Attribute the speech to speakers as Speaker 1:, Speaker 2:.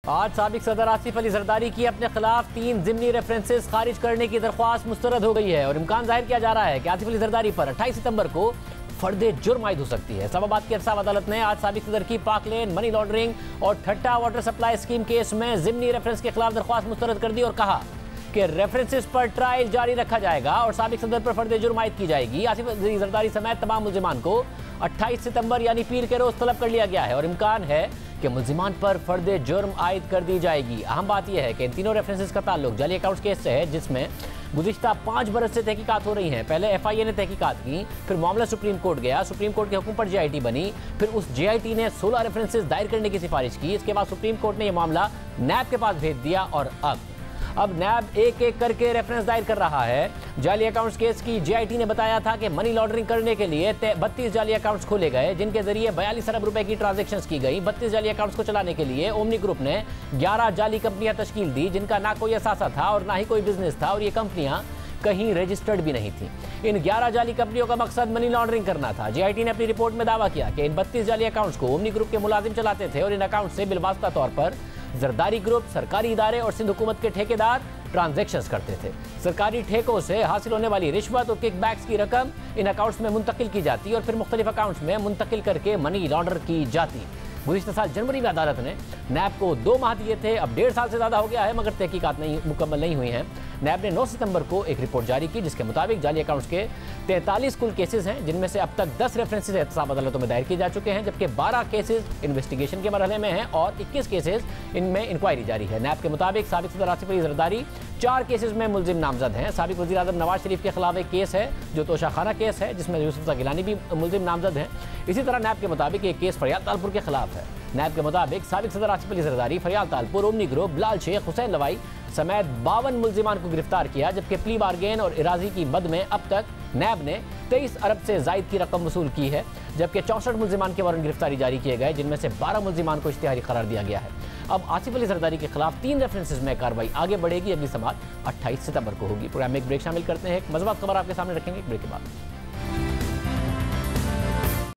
Speaker 1: आज साबिक सदर आसिफ अली जरदारी की अपने खिलाफ 3 ज़िमनी रेफरेंसेस खारिज करने की दरख्वास्त मुस्तरद हो गई है और इम्कान जाहिर किया जा रहा है कि आसिफ अली जरदारी पर 28 सितंबर को फर्द जुर्म आयद हो सकती है। इस्लामाबाद की इंसाफ अदालत ने आज साबिक सदर की पाक लेन, मनी लॉन्ड्रिंग और ठट्टा वाटर सप्लाई स्कीम केस में ज़िमनी रेफरेंस के खिलाफ दरख्वास्त मुस्तरद कर दी और कहा कि रेफरेंसेस पर ट्रायल जारी रखा जाएगा और साबिक सदर पर फर्द जुर्म आयद की जाएगी। आसिफ अली जरदारी समेत तमाम मुल्जिमान को 28 सितंबर यानी पीर के रोज तलब कर लिया गया है और इम्कान है कि मुल्जिमान पर फर्द जुर्म आयद कर दी जाएगी। अहम बात यह है कि इन तीनों रेफरेंसेस का ताल्लुक जाली अकाउंट्स केस से है, जिसमें गुज़िश्ता 5 बरस से तहकीकात हो रही हैं। पहले FIA ने तहकीकात की, फिर मामला सुप्रीम कोर्ट गया, सुप्रीम कोर्ट के हुक्म पर JIT बनी, फिर उस JIT ने 16 रेफरेंसेस दायर करने की सिफारिश की। इसके बाद सुप्रीम कोर्ट ने यह मामला NAB के पास भेज दिया और अब NAB एक एक करके रेफरेंस दायर कर रहा है। जाली अकाउंट्स केस की JIT ने बताया था कि मनी लॉन्ड्रिंग करने के लिए 32 जाली अकाउंट्स खोले गए, जिनके जरिए 42 अरब रुपए की ट्रांजैक्शंस की गई। 32 जाली अकाउंट्स को चलाने के लिए ओमनी ग्रुप ने 11 जाली कंपनियां तश्कील दी, जिनका ना कोई असासा था और ना ही कोई बिजनेस था और ये कंपनियां कहीं रजिस्टर्ड भी नहीं थी। इन 11 जाली कंपनियों का मकसद मनी लॉन्ड्रिंग करना था। JIT ने अपनी रिपोर्ट में दावा किया कि इन 32 जाली अकाउंट्स को ओमनी ग्रुप के मुलाजिम चलाते थे और इन अकाउंट से बिलवास्ता तौर पर जरदारी ग्रुप, सरकारी इदारे और सिंध हुकूमत के ठेकेदार ट्रांजैक्शंस करते थे। सरकारी ठेकों से हासिल होने वाली रिश्वत और किकबैक्स की रकम इन अकाउंट्स में मुंतकिल की जाती और फिर मुख्तलिफ अकाउंट्स में मुंतकिल करके मनी लॉन्डर की जाती। गुज़िश्ता साल जनवरी में अदालत ने NAB को 2 माह दिए थे, अब 1.5 साल से ज़्यादा हो गया है मगर तहकीकात मुकम्मल नहीं हुई हैं। NAB ने 9 सितंबर को एक रिपोर्ट जारी की, जिसके मुताबिक जाली अकाउंट्स के 43 कुल केसेस हैं, जिनमें से अब तक 10 रेफरेंसेस एहतसाब अदालतों में दायर किए जा चुके हैं, जबकि 12 केसेस इन्वेस्टिगेशन के मरहले में हैं और 21 केसेस इनमें इंक्वायरी जारी है। NAB के मुताबिक साबिक सदर आसिफ अली जरदारी 4 केसेस में मुलजिम नामजद हैं। साबिक वज़ीर आज़म नवाज शरीफ के खिलाफ एक केस है जो तोशाखाना केस है, जिसमें यूसुफ गिलानी भी मुलजिम नामजद हैं। इसी तरह NAB के मुताबिक एक केस फरियाद तालपुर के खिलाफ है। NAB के मुताबिक साबिक सदर आसिफ अली जरदारी, फरियाद तालपुर, ओमनी ग्रुप, बिलाल शेख, हुसैन लवाई समेत 52 मुल्जिमान को गिरफ्तार किया, जबकि प्ली बारगेन और इराजी की मद में अब तक NAB ने 23 अरब से जायद की रकम वसूल की है, जबकि 64 मुल्जिमान के वारंट गिरफ्तारी जारी किए गए, जिनमें से 12 मुल्जिमान को इश्तिहारी करार दिया गया है। अब आसिफ अली जरदारी के खिलाफ 3 रेफरेंसेस में कार्रवाई आगे बढ़ेगी। अगली समाअत 28 सितंबर को होगी। प्रोग्राम में एक ब्रेक शामिल करते हैं, एक मज़बूत खबर आपके सामने रखेंगे एक ब्रेक के बाद।